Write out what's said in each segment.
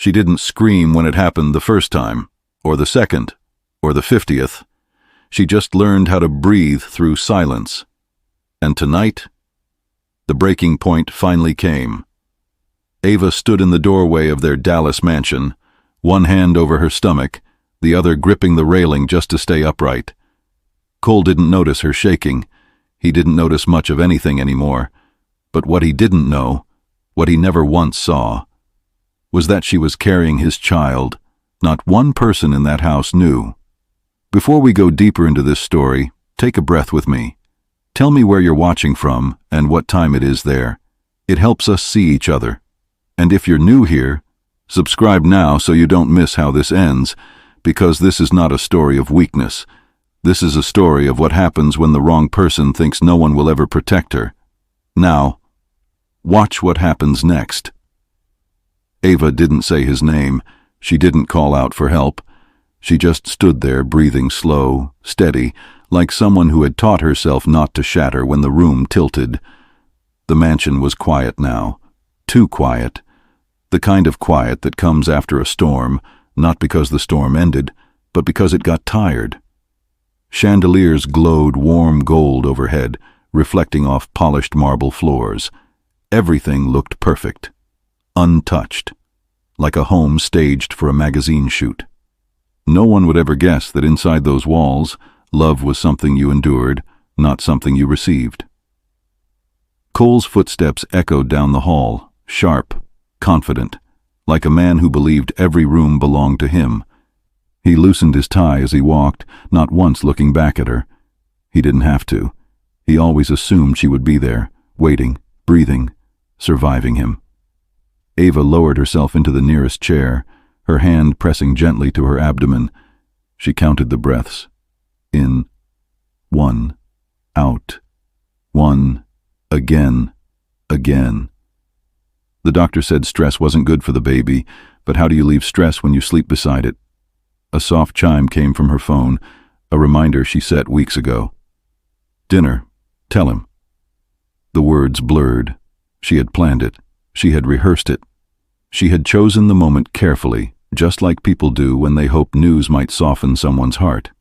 She didn't scream when it happened the first time, or the second, or the 50th. She just learned how to breathe through silence. And tonight, the breaking point finally came. Ava stood in the doorway of their Dallas mansion, one hand over her stomach, the other gripping the railing just to stay upright. Cole didn't notice her shaking. He didn't notice much of anything anymore. But what he didn't know, what he never once saw, was that she was carrying his child. Not one person in that house knew. Before we go deeper into this story, take a breath with me. Tell me where you're watching from and what time it is there. It helps us see each other. And if you're new here, subscribe now so you don't miss how this ends, because this is not a story of weakness. This is a story of what happens when the wrong person thinks no one will ever protect her. Now, watch what happens next. Ava didn't say his name. She didn't call out for help. She just stood there, breathing slow, steady, like someone who had taught herself not to shatter when the room tilted. The mansion was quiet now. Too quiet. The kind of quiet that comes after a storm, not because the storm ended, but because it got tired. Chandeliers glowed warm gold overhead, reflecting off polished marble floors. Everything looked perfect, untouched, like a home staged for a magazine shoot. No one would ever guess that inside those walls, love was something you endured, not something you received. Cole's footsteps echoed down the hall, sharp, confident, like a man who believed every room belonged to him. He loosened his tie as he walked, not once looking back at her. He didn't have to. He always assumed she would be there, waiting, breathing, surviving him. Ava lowered herself into the nearest chair, her hand pressing gently to her abdomen. She counted the breaths. In. 1. Out. 1. Again. Again. The doctor said stress wasn't good for the baby, but how do you leave stress when you sleep beside it? A soft chime came from her phone, a reminder she set weeks ago. Dinner. Tell him. The words blurred. She had planned it. She had rehearsed it. She had chosen the moment carefully, just like people do when they hope news might soften someone's heart.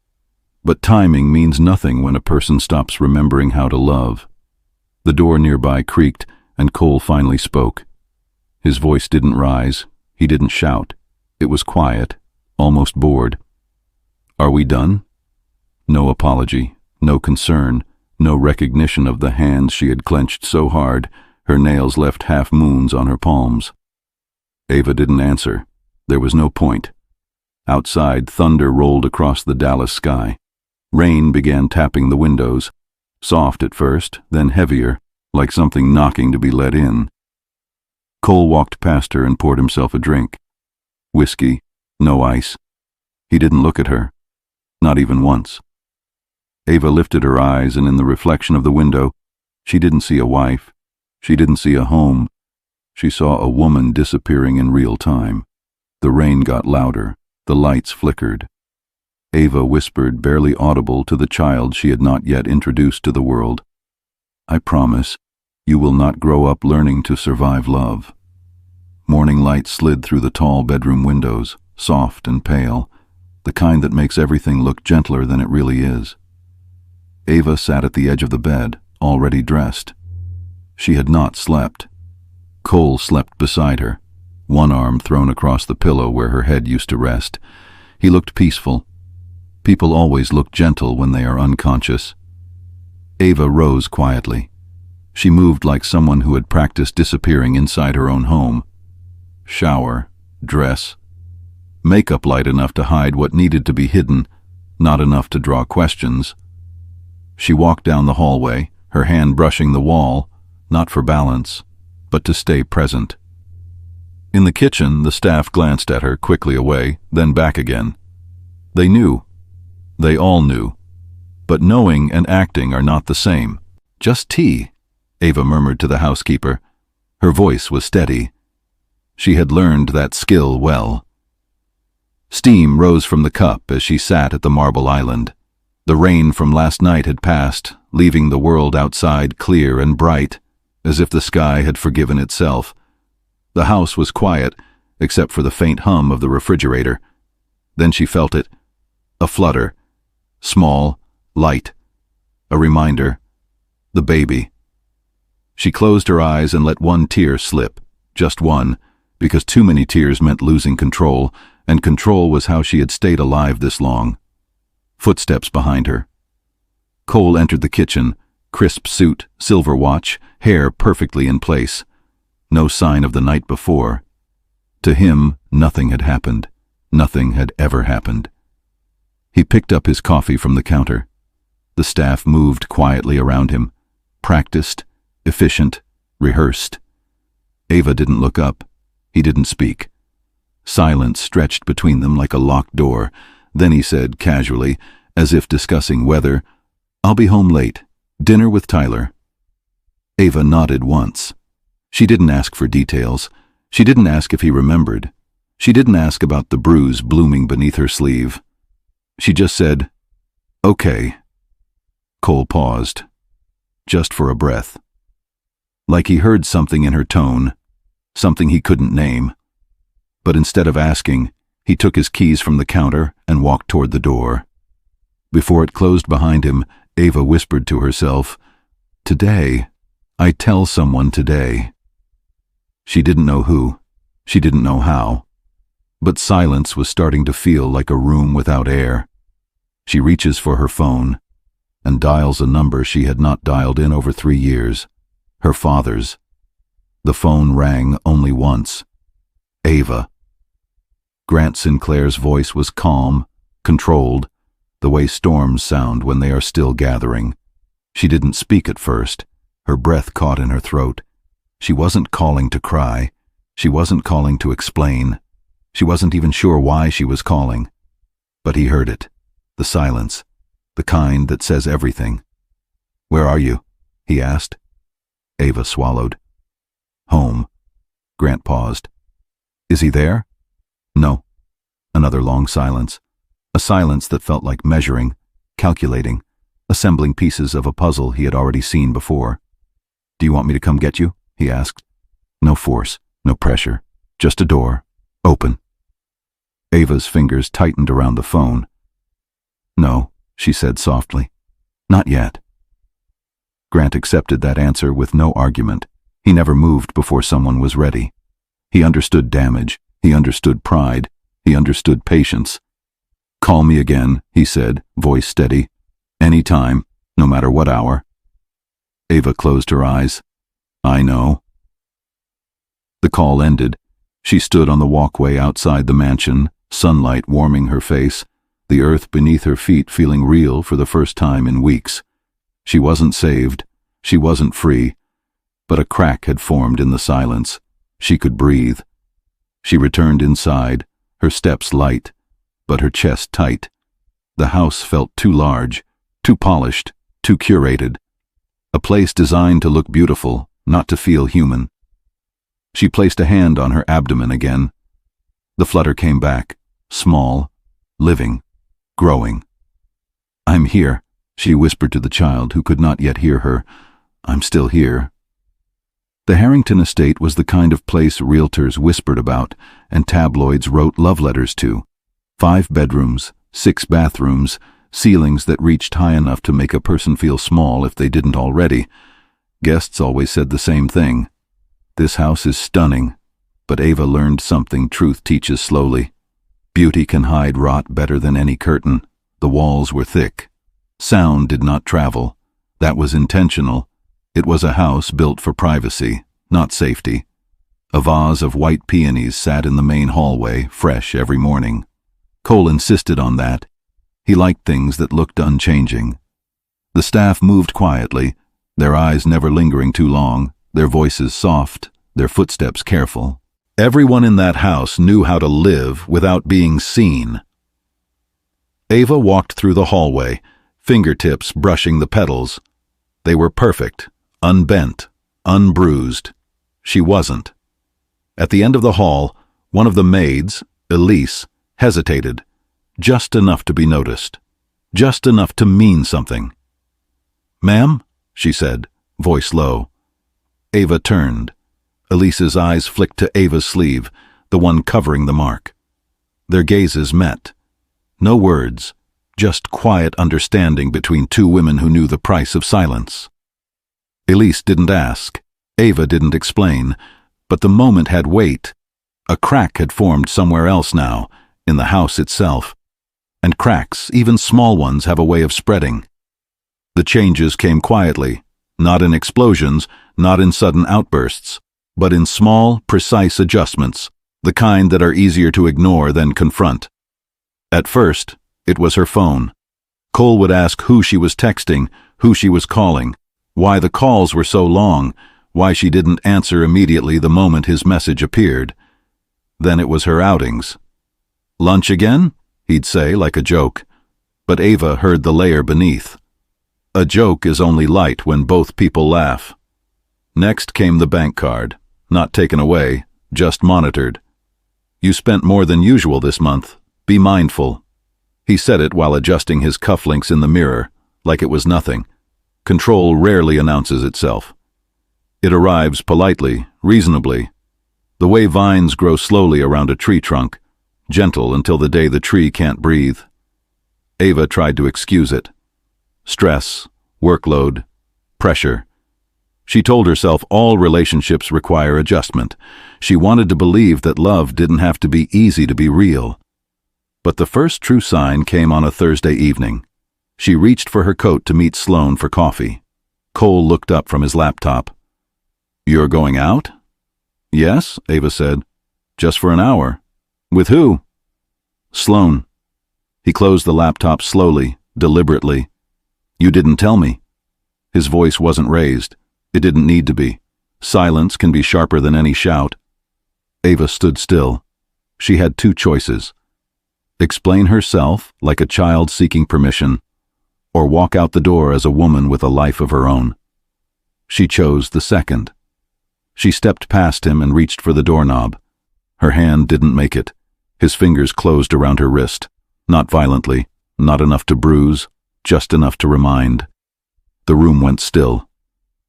But timing means nothing when a person stops remembering how to love. The door nearby creaked, and Cole finally spoke. His voice didn't rise. He didn't shout. It was quiet, almost bored. Are we done? No apology, no concern, no recognition of the hands she had clenched so hard, her nails left half-moons on her palms. Ava didn't answer. There was no point. Outside, thunder rolled across the Dallas sky. Rain began tapping the windows, soft at first, then heavier, like something knocking to be let in. Cole walked past her and poured himself a drink. Whiskey, no ice. He didn't look at her, not even once. Ava lifted her eyes, and in the reflection of the window, she didn't see a wife. She didn't see a home. She saw a woman disappearing in real time. The rain got louder. The lights flickered. Ava whispered, barely audible, to the child she had not yet introduced to the world. I promise, you will not grow up learning to survive love. Morning light slid through the tall bedroom windows, soft and pale, the kind that makes everything look gentler than it really is. Ava sat at the edge of the bed, already dressed. She had not slept. Cole slept beside her, one arm thrown across the pillow where her head used to rest. He looked peaceful. People always look gentle when they are unconscious. Ava rose quietly. She moved like someone who had practiced disappearing inside her own home. Shower, dress, makeup light enough to hide what needed to be hidden, not enough to draw questions. She walked down the hallway, her hand brushing the wall, not for balance, but to stay present. In the kitchen, the staff glanced at her, quickly away, then back again. They knew. They all knew. But knowing and acting are not the same. Just tea, Ava murmured to the housekeeper. Her voice was steady. She had learned that skill well. Steam rose from the cup as she sat at the marble island. The rain from last night had passed, leaving the world outside clear and bright, as if the sky had forgiven itself. The house was quiet, except for the faint hum of the refrigerator. Then she felt it. A flutter. Small, light. A reminder. The baby. She closed her eyes and let one tear slip. Just one, because too many tears meant losing control, and control was how she had stayed alive this long. Footsteps behind her. Cole entered the kitchen, crisp suit, silver watch, hair perfectly in place. No sign of the night before. To him, nothing had happened. Nothing had ever happened. He picked up his coffee from the counter. The staff moved quietly around him. Practiced, efficient, rehearsed. Ava didn't look up. He didn't speak. Silence stretched between them like a locked door. Then he said, casually, as if discussing weather, "I'll be home late. Dinner with Tyler." Ava nodded once. She didn't ask for details. She didn't ask if he remembered. She didn't ask about the bruise blooming beneath her sleeve. She just said, "Okay." Cole paused, just for a breath. Like he heard something in her tone, something he couldn't name. But instead of asking, he took his keys from the counter and walked toward the door. Before it closed behind him, Ava whispered to herself, "Today, I tell someone today." She didn't know who. She didn't know how. But silence was starting to feel like a room without air. She reaches for her phone and dials a number she had not dialed in over 3 years. Her father's. The phone rang only once. Ava. Grant Sinclair's voice was calm, controlled, the way storms sound when they are still gathering. She didn't speak at first. Her breath caught in her throat. She wasn't calling to cry. She wasn't calling to explain. She wasn't even sure why she was calling. But he heard it. The silence. The kind that says everything. "Where are you?" he asked. Ava swallowed. "Home." Grant paused. "Is he there?" "No." Another long silence. A silence that felt like measuring, calculating, assembling pieces of a puzzle he had already seen before. "Do you want me to come get you?" he asked. No force, no pressure, just a door. Open. Ava's fingers tightened around the phone. "No," she said softly. "Not yet." Grant accepted that answer with no argument. He never moved before someone was ready. He understood damage. He understood pride. He understood patience. "Call me again," he said, voice steady. "Any time, no matter what hour." Ava closed her eyes. "I know." The call ended. She stood on the walkway outside the mansion, sunlight warming her face, the earth beneath her feet feeling real for the first time in weeks. She wasn't saved. She wasn't free. But a crack had formed in the silence. She could breathe. She returned inside, her steps light, but her chest tight. The house felt too large, too polished, too curated. A place designed to look beautiful, not to feel human. She placed a hand on her abdomen again. The flutter came back, small, living, growing. "I'm here," she whispered to the child who could not yet hear her. "I'm still here." The Harrington estate was the kind of place realtors whispered about and tabloids wrote love letters to. 5 bedrooms, 6 bathrooms, ceilings that reached high enough to make a person feel small if they didn't already. Guests always said the same thing. "This house is stunning," but Ava learned something truth teaches slowly. Beauty can hide rot better than any curtain. The walls were thick. Sound did not travel. That was intentional. It was a house built for privacy, not safety. A vase of white peonies sat in the main hallway, fresh every morning. Cole insisted on that. He liked things that looked unchanging. The staff moved quietly, their eyes never lingering too long, their voices soft, their footsteps careful. Everyone in that house knew how to live without being seen. Ava walked through the hallway, fingertips brushing the petals. They were perfect, unbent, unbruised. She wasn't. At the end of the hall, one of the maids, Elise, hesitated, just enough to be noticed, just enough to mean something. "Ma'am?" she said, voice low. Ava turned. Elise's eyes flicked to Ava's sleeve, the one covering the mark. Their gazes met. No words, just quiet understanding between two women who knew the price of silence. Elise didn't ask. Ava didn't explain. But the moment had weight. A crack had formed somewhere else now, in the house itself. And cracks, even small ones, have a way of spreading. The changes came quietly, not in explosions, not in sudden outbursts, but in small, precise adjustments, the kind that are easier to ignore than confront. At first, it was her phone. Cole would ask who she was texting, who she was calling, why the calls were so long, why she didn't answer immediately the moment his message appeared. Then it was her outings. "Lunch again?" he'd say like a joke. But Ava heard the layer beneath. A joke is only light when both people laugh. Next came the bank card, not taken away, just monitored. "You spent more than usual this month. Be mindful." He said it while adjusting his cufflinks in the mirror, like it was nothing. Control rarely announces itself. It arrives politely, reasonably, the way vines grow slowly around a tree trunk, gentle until the day the tree can't breathe. Ava tried to excuse it. Stress, workload, pressure. She told herself all relationships require adjustment. She wanted to believe that love didn't have to be easy to be real. But the first true sign came on a Thursday evening. She reached for her coat to meet Sloane for coffee. Cole looked up from his laptop. "You're going out?" "Yes," Ava said. "Just for an hour." "With who?" "Sloane." He closed the laptop slowly, deliberately. "You didn't tell me." His voice wasn't raised. It didn't need to be. Silence can be sharper than any shout. Ava stood still. She had two choices. Explain herself like a child seeking permission, or walk out the door as a woman with a life of her own. She chose the second. She stepped past him and reached for the doorknob. Her hand didn't make it. His fingers closed around her wrist. Not violently, not enough to bruise, just enough to remind. The room went still.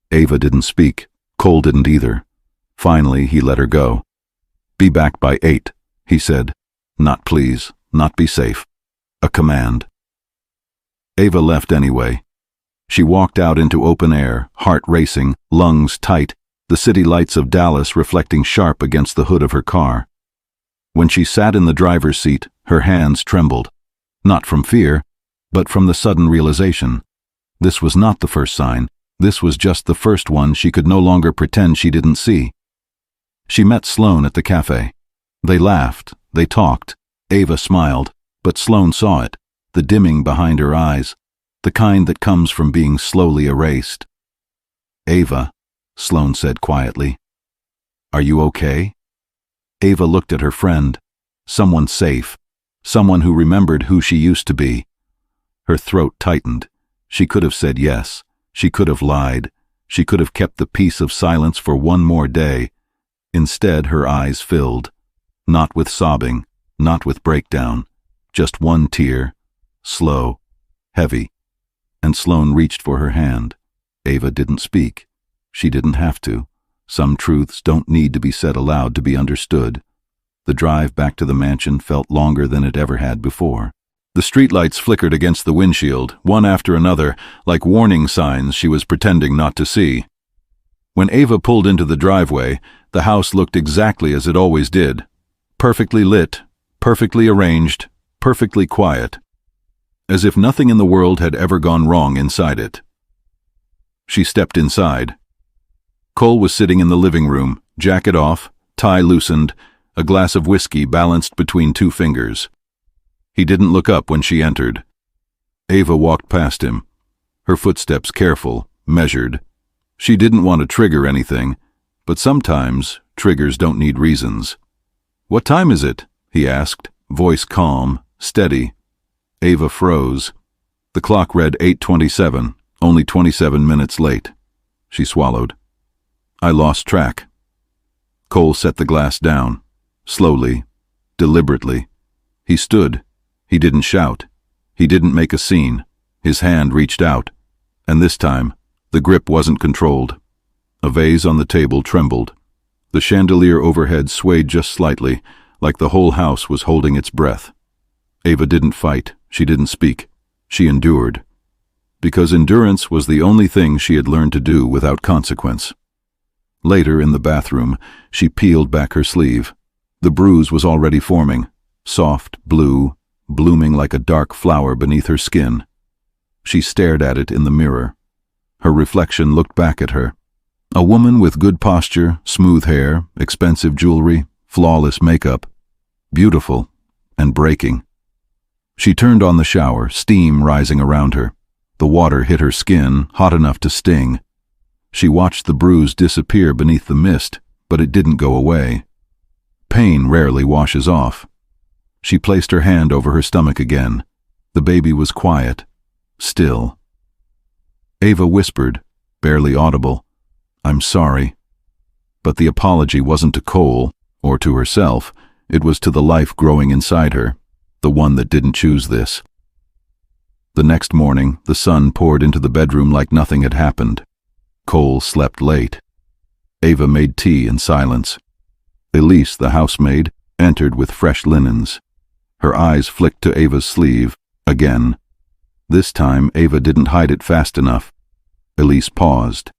Ava didn't speak. Cole didn't either. Finally, he let her go. "Be back by 8, he said. Not please, not be safe. A command. Ava left anyway. She walked out into open air, heart racing, lungs tight, the city lights of Dallas reflecting sharp against the hood of her car. When she sat in the driver's seat, her hands trembled. Not from fear, but from the sudden realization. This was not the first sign. This was just the first one she could no longer pretend she didn't see. She met Sloane at the cafe. They laughed, they talked. Ava smiled, but Sloane saw it, the dimming behind her eyes, the kind that comes from being slowly erased. "Ava," Sloane said quietly. "Are you okay?" Ava looked at her friend. Someone safe. Someone who remembered who she used to be. Her throat tightened. She could have said yes. She could have lied. She could have kept the peace of silence for one more day. Instead, her eyes filled. Not with sobbing, not with breakdown. Just one tear. Slow. Heavy. And Sloane reached for her hand. Ava didn't speak. She didn't have to. Some truths don't need to be said aloud to be understood. The drive back to the mansion felt longer than it ever had before. The streetlights flickered against the windshield, one after another, like warning signs she was pretending not to see. When Ava pulled into the driveway, the house looked exactly as it always did. Perfectly lit, perfectly arranged, perfectly quiet. As if nothing in the world had ever gone wrong inside it. She stepped inside. Cole was sitting in the living room, jacket off, tie loosened, a glass of whiskey balanced between two fingers. He didn't look up when she entered. Ava walked past him, her footsteps careful, measured. She didn't want to trigger anything, but sometimes triggers don't need reasons. "What time is it?" he asked, voice calm, steady. Ava froze. The clock read 8:27, only 27 minutes late. She swallowed. "I lost track." Cole set the glass down, slowly, deliberately. He stood. He didn't shout. He didn't make a scene. His hand reached out. And this time, the grip wasn't controlled. A vase on the table trembled. The chandelier overhead swayed just slightly, like the whole house was holding its breath. Ava didn't fight. She didn't speak. She endured. Because endurance was the only thing she had learned to do without consequence. Later, in the bathroom, she peeled back her sleeve. The bruise was already forming, soft, blue, blooming like a dark flower beneath her skin. She stared at it in the mirror. Her reflection looked back at her. A woman with good posture, smooth hair, expensive jewelry, flawless makeup. Beautiful and breaking. She turned on the shower, steam rising around her. The water hit her skin, hot enough to sting. She watched the bruise disappear beneath the mist, but it didn't go away. Pain rarely washes off. She placed her hand over her stomach again. The baby was quiet, still. Ava whispered, barely audible, "I'm sorry." But the apology wasn't to Cole, or to herself. It was to the life growing inside her, the one that didn't choose this. The next morning, the sun poured into the bedroom like nothing had happened. Cole slept late. Ava made tea in silence. Elise, the housemaid, entered with fresh linens. Her eyes flicked to Ava's sleeve, again. This time, Ava didn't hide it fast enough. Elise paused.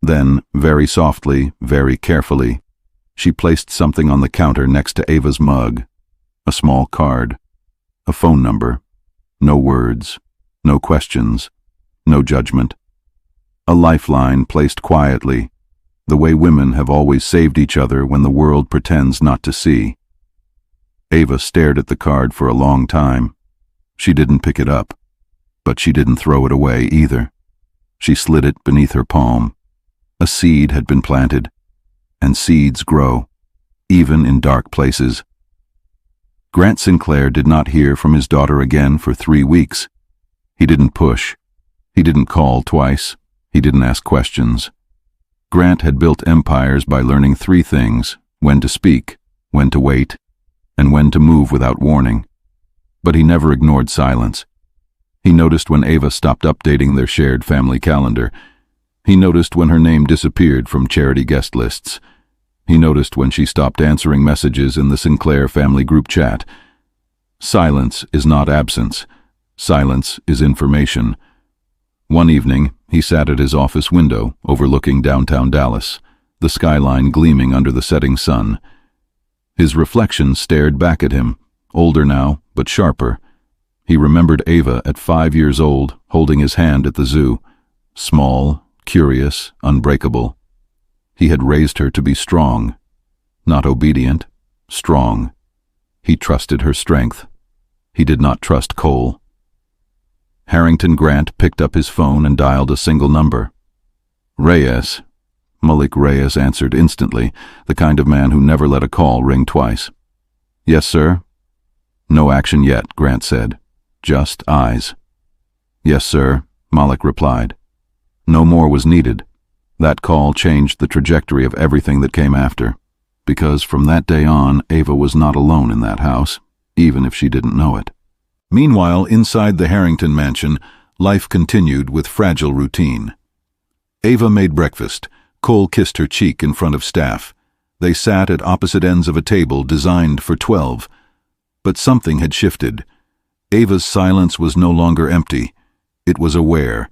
Then, very softly, very carefully, she placed something on the counter next to Ava's mug. A small card. A phone number. No words. No questions. No judgment. A lifeline placed quietly, the way women have always saved each other when the world pretends not to see. Ava stared at the card for a long time. She didn't pick it up, but she didn't throw it away either. She slid it beneath her palm. A seed had been planted, and seeds grow, even in dark places. Grant Sinclair did not hear from his daughter again for 3 weeks. He didn't push. He didn't call twice. He didn't ask questions. Grant had built empires by learning 3 things: when to speak, when to wait, and when to move without warning. But he never ignored silence. He noticed when Ava stopped updating their shared family calendar. He noticed when her name disappeared from charity guest lists. He noticed when she stopped answering messages in the Sinclair family group chat. Silence is not absence. Silence is information. One evening, he sat at his office window, overlooking downtown Dallas, the skyline gleaming under the setting sun. His reflection stared back at him, older now, but sharper. He remembered Ava at 5 years old, holding his hand at the zoo. Small, curious, unbreakable. He had raised her to be strong. Not obedient, strong. He trusted her strength. He did not trust Cole. Harrington Grant picked up his phone and dialed a single number. Reyes. Malik Reyes answered instantly, the kind of man who never let a call ring twice. "Yes, sir." "No action yet," Grant said. "Just eyes." "Yes, sir," Malik replied. No more was needed. That call changed the trajectory of everything that came after, because from that day on, Ava was not alone in that house, even if she didn't know it. Meanwhile, inside the Harrington mansion, life continued with fragile routine. Ava made breakfast. Cole kissed her cheek in front of staff. They sat at opposite ends of a table designed for 12. But something had shifted. Ava's silence was no longer empty. It was aware.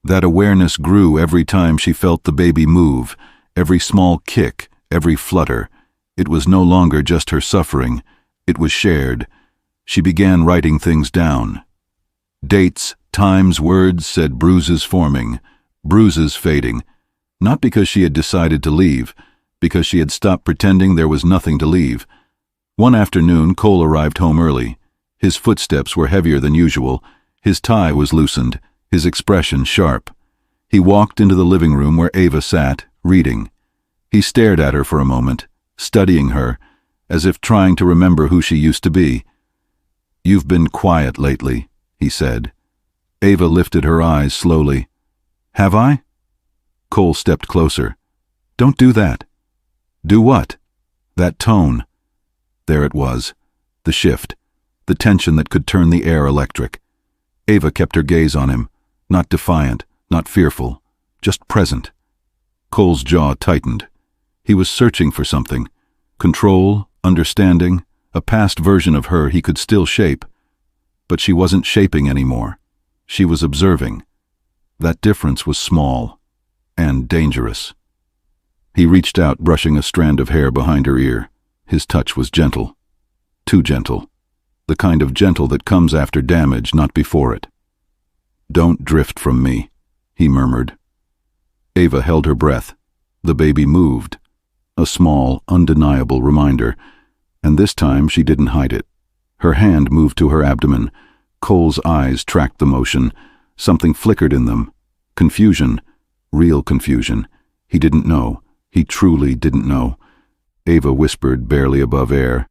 That awareness grew every time she felt the baby move, every small kick, every flutter. It was no longer just her suffering. It was shared. She began writing things down. Dates, times, words said bruises forming, bruises fading. Not because she had decided to leave, because she had stopped pretending there was nothing to leave. One afternoon, Cole arrived home early. His footsteps were heavier than usual. His tie was loosened, his expression sharp. He walked into the living room where Ava sat, reading. He stared at her for a moment, studying her, as if trying to remember who she used to be. "You've been quiet lately," he said. Ava lifted her eyes slowly. "Have I?" Cole stepped closer. "Don't do that." "Do what?" That tone. There it was. The shift. The tension that could turn the air electric. Ava kept her gaze on him. Not defiant, not fearful. Just present. Cole's jaw tightened. He was searching for something. Control, understanding, a past version of her he could still shape. But she wasn't shaping anymore. She was observing. That difference was small and dangerous. He reached out, brushing a strand of hair behind her ear. His touch was gentle. Too gentle. The kind of gentle that comes after damage, not before it. "Don't drift from me," he murmured. Ava held her breath. The baby moved. A small, undeniable reminder. And this time she didn't hide it. Her hand moved to her abdomen. Cole's eyes tracked the motion. Something flickered in them. Confusion. Real confusion. He didn't know. He truly didn't know. Ava whispered, barely above air,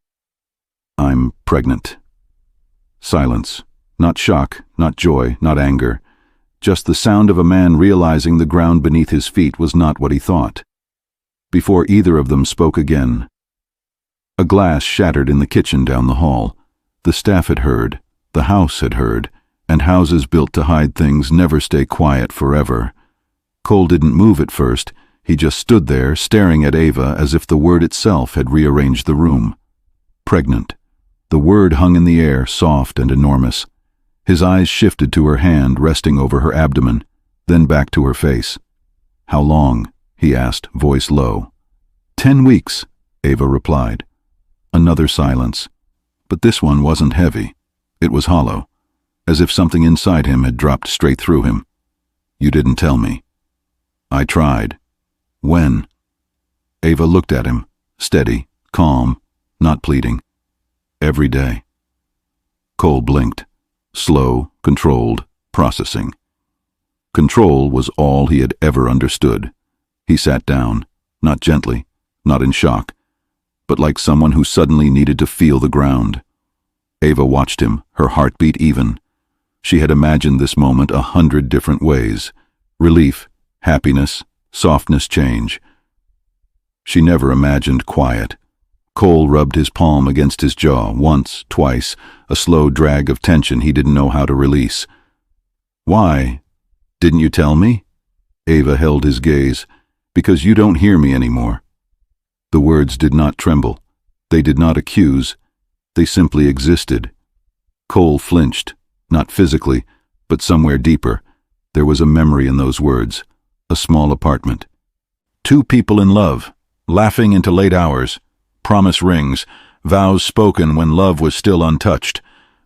"I'm pregnant." Silence. Not shock, not joy, not anger. Just the sound of a man realizing the ground beneath his feet was not what he thought. Before either of them spoke again, a glass shattered in the kitchen down the hall. The staff had heard, the house had heard, and houses built to hide things never stay quiet forever. Cole didn't move at first. He just stood there, staring at Ava as if the word itself had rearranged the room. Pregnant. The word hung in the air, soft and enormous. His eyes shifted to her hand resting over her abdomen, then back to her face. "How long?" he asked, voice low. 10 weeks, Ava replied. Another silence. But this one wasn't heavy. It was hollow, as if something inside him had dropped straight through him. "You didn't tell me." "I tried." "When?" Ava looked at him, steady, calm, not pleading. "Every day." Cole blinked. Slow, controlled, processing. Control was all he had ever understood. He sat down, not gently, not in shock, but like someone who suddenly needed to feel the ground. Ava watched him, her heartbeat even. She had imagined this moment 100 different ways. Relief, happiness, softness, change. She never imagined quiet. Cole rubbed his palm against his jaw, once, twice, a slow drag of tension he didn't know how to release. "Why? Didn't you tell me?" Ava held his gaze. "Because you don't hear me anymore." The words did not tremble. They did not accuse. They simply existed. Cole flinched, not physically, but somewhere deeper. There was a memory in those words. A small apartment. 2 people in love, laughing into late hours. Promise rings, vows spoken when love was still untouched.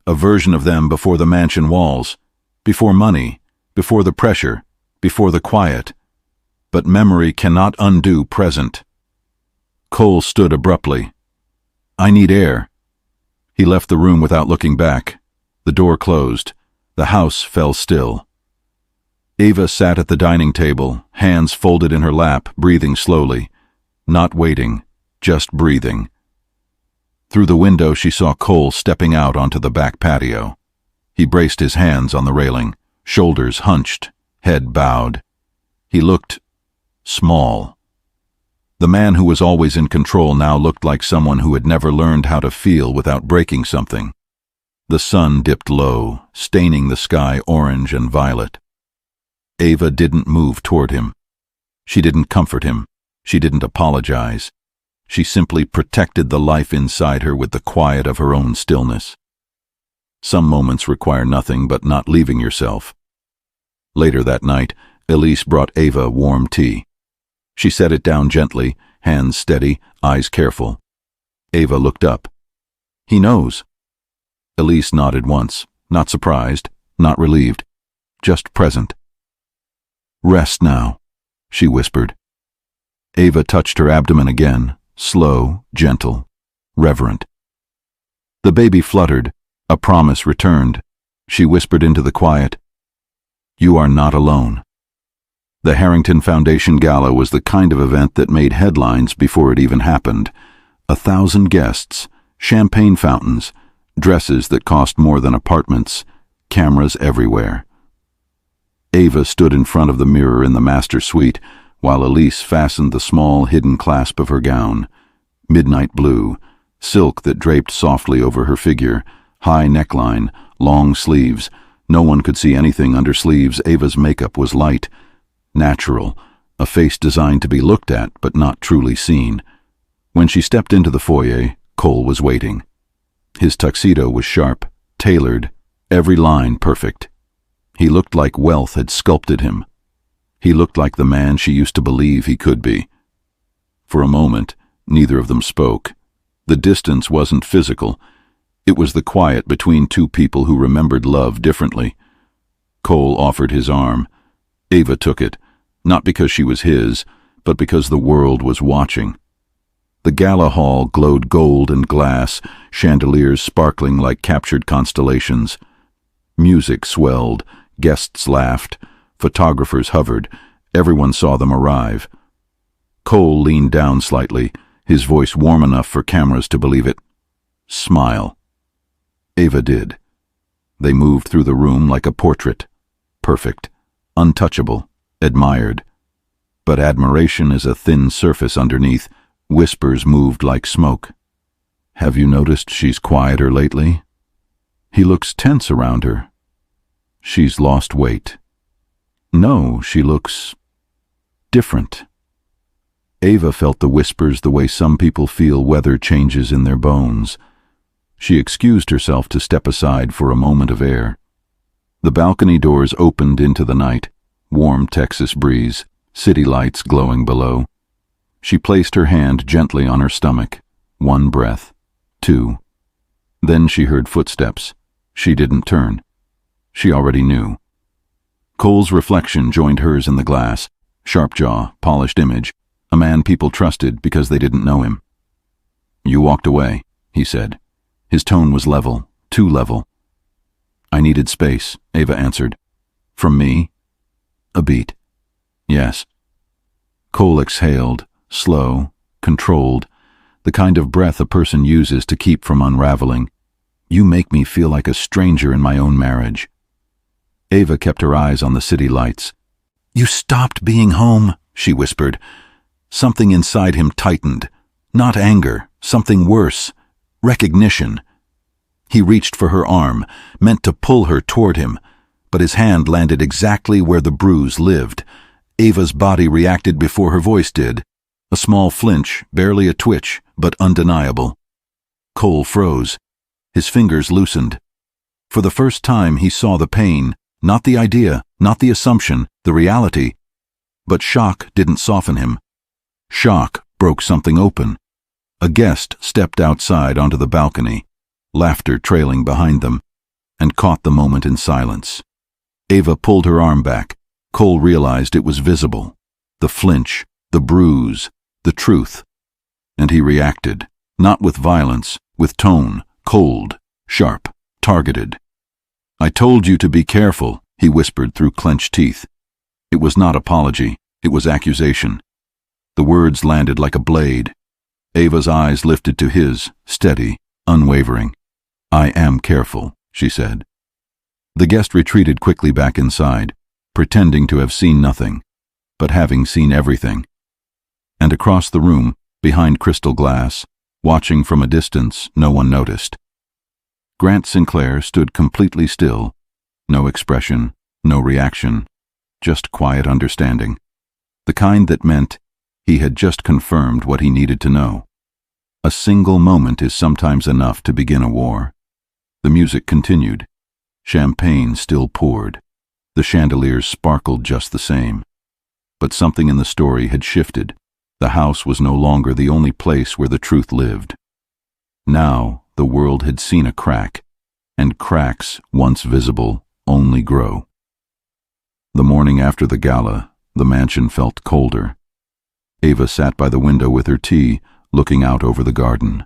A version of them before the mansion walls. Before money. Before the pressure. Before the quiet. But memory cannot undo present. Cole stood abruptly. "I need air." He left the room without looking back. The door closed. The house fell still. Ava sat at the dining table, hands folded in her lap, breathing slowly. Not waiting, just breathing. Through the window she saw Cole stepping out onto the back patio. He braced his hands on the railing, shoulders hunched, head bowed. He looked small. The man who was always in control now looked like someone who had never learned how to feel without breaking something. The sun dipped low, staining the sky orange and violet. Ava didn't move toward him. She didn't comfort him. She didn't apologize. She simply protected the life inside her with the quiet of her own stillness. Some moments require nothing but not leaving yourself. Later that night, Elise brought Ava warm tea. She set it down gently, hands steady, eyes careful. Ava looked up. "He knows." Elise nodded once, not surprised, not relieved, just present. "Rest now," she whispered. Ava touched her abdomen again, slow, gentle, reverent. The baby fluttered. A promise returned. She whispered into the quiet, "You are not alone." The Harrington Foundation Gala was the kind of event that made headlines before it even happened. 1,000 guests, champagne fountains, dresses that cost more than apartments, cameras everywhere. Ava stood in front of the mirror in the master suite, while Elise fastened the small, hidden clasp of her gown. Midnight blue, silk that draped softly over her figure, high neckline, long sleeves. No one could see anything under sleeves. Ava's makeup was light, natural, a face designed to be looked at but not truly seen. When she stepped into the foyer, Cole was waiting. His tuxedo was sharp, tailored, every line perfect. He looked like wealth had sculpted him. He looked like the man she used to believe he could be. For a moment, neither of them spoke. The distance wasn't physical. It was the quiet between two people who remembered love differently. Cole offered his arm. Ava took it, not because she was his, but because the world was watching. The gala hall glowed gold and glass, chandeliers sparkling like captured constellations. Music swelled, guests laughed, photographers hovered, everyone saw them arrive. Cole leaned down slightly, his voice warm enough for cameras to believe it. Smile. Ava did. They moved through the room like a portrait. Perfect, untouchable, admired. But admiration is a thin surface underneath. Whispers moved like smoke. Have you noticed she's quieter lately? He looks tense around her. She's lost weight. No, she looks different. Ava felt the whispers the way some people feel weather changes in their bones. She excused herself to step aside for a moment of air. The balcony doors opened into the night, warm Texas breeze, city lights glowing below. She placed her hand gently on her stomach. 1 breath. 2. Then she heard footsteps. She didn't turn. She already knew. Cole's reflection joined hers in the glass. Sharp jaw, polished image. A man people trusted because they didn't know him. You walked away, he said. His tone was level, too level. I needed space, Ava answered. From me? A beat. Yes. Cole exhaled, slow, controlled, the kind of breath a person uses to keep from unraveling. You make me feel like a stranger in my own marriage. Ava kept her eyes on the city lights. You stopped being home, she whispered. Something inside him tightened. Not anger, something worse. Recognition. He reached for her arm, meant to pull her toward him, but his hand landed exactly where the bruise lived. Ava's body reacted before her voice did. A small flinch, barely a twitch, but undeniable. Cole froze. His fingers loosened. For the first time he saw the pain, not the idea, not the assumption, the reality. But shock didn't soften him. Shock broke something open. A guest stepped outside onto the balcony, laughter trailing behind them, and caught the moment in silence. Ava pulled her arm back. Cole realized it was visible. The flinch, the bruise, the truth. And he reacted, not with violence, with tone, cold, sharp, targeted. I told you to be careful, he whispered through clenched teeth. It was not apology, it was accusation. The words landed like a blade. Ava's eyes lifted to his, steady, unwavering. I am careful, she said. The guest retreated quickly back inside, pretending to have seen nothing, but having seen everything. And across the room, behind crystal glass, watching from a distance, no one noticed. Grant Sinclair stood completely still, no expression, no reaction, just quiet understanding, the kind that meant he had just confirmed what he needed to know. A single moment is sometimes enough to begin a war. The music continued. Champagne still poured. The chandeliers sparkled just the same. But something in the story had shifted. The house was no longer the only place where the truth lived. Now the world had seen a crack, and cracks, once visible, only grow. The morning after the gala, the mansion felt colder. Ava sat by the window with her tea, looking out over the garden.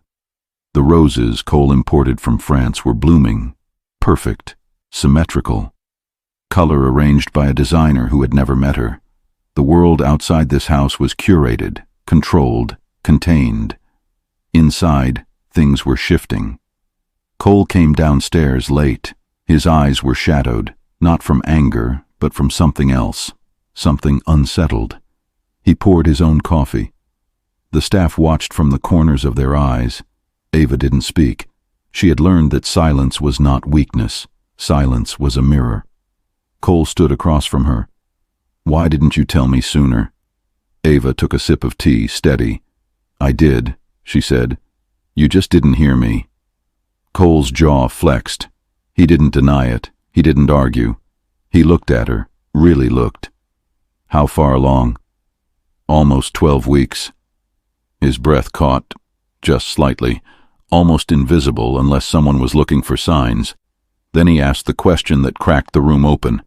The roses Cole imported from France were blooming, perfect, symmetrical, color arranged by a designer who had never met her. The world outside this house was curated, controlled, contained. Inside, things were shifting. Cole came downstairs late. His eyes were shadowed, not from anger, but from something else, something unsettled. He poured his own coffee. The staff watched from the corners of their eyes. Ava didn't speak. She had learned that silence was not weakness. Silence was a mirror. Cole stood across from her. Why didn't you tell me sooner? Ava took a sip of tea, steady. "I did," she said. "You just didn't hear me." Cole's jaw flexed. He didn't deny it. He didn't argue. He looked at her, really looked. "How far along?" "Almost 12 weeks. His breath caught, just slightly, almost invisible unless someone was looking for signs. Then he asked the question that cracked the room open.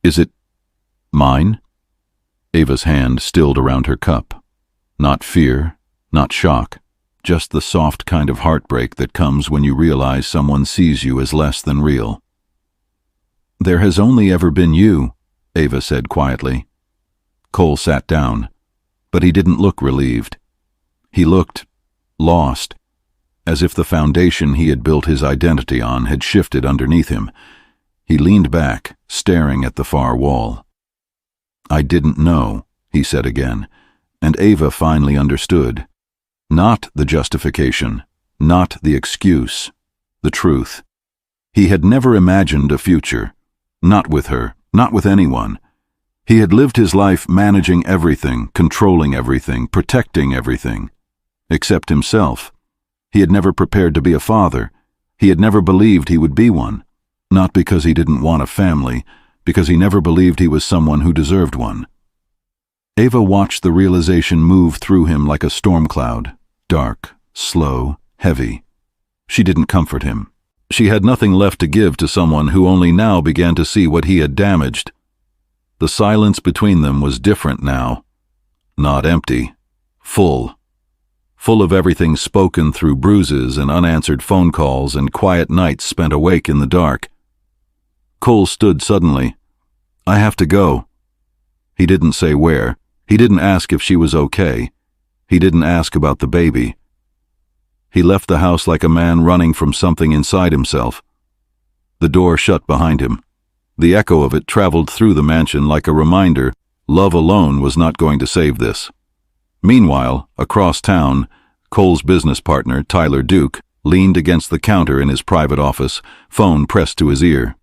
"Is it mine?" Ava's hand stilled around her cup. Not fear, not shock, just the soft kind of heartbreak that comes when you realize someone sees you as less than real. "There has only ever been you," Ava said quietly. Cole sat down, but he didn't look relieved. He looked lost, as if the foundation he had built his identity on had shifted underneath him. He leaned back, staring at the far wall. "I didn't know," he said again, and Ava finally understood. Not the justification, not the excuse, the truth. He had never imagined a future, not with her, not with anyone. He had lived his life managing everything, controlling everything, protecting everything, except himself. He had never prepared to be a father. He had never believed he would be one, not because he didn't want a family, because he never believed he was someone who deserved one. Ava watched the realization move through him like a storm cloud, dark, slow, heavy. She didn't comfort him. She had nothing left to give to someone who only now began to see what he had damaged. The silence between them was different now. Not empty, full. Full of everything spoken through bruises and unanswered phone calls and quiet nights spent awake in the dark. Cole stood suddenly. "I have to go." He didn't say where. He didn't ask if she was okay. He didn't ask about the baby. He left the house like a man running from something inside himself. The door shut behind him. The echo of it traveled through the mansion like a reminder love alone was not going to save this. Meanwhile, across town, Cole's business partner, Tyler Duke, leaned against the counter in his private office, phone pressed to his ear.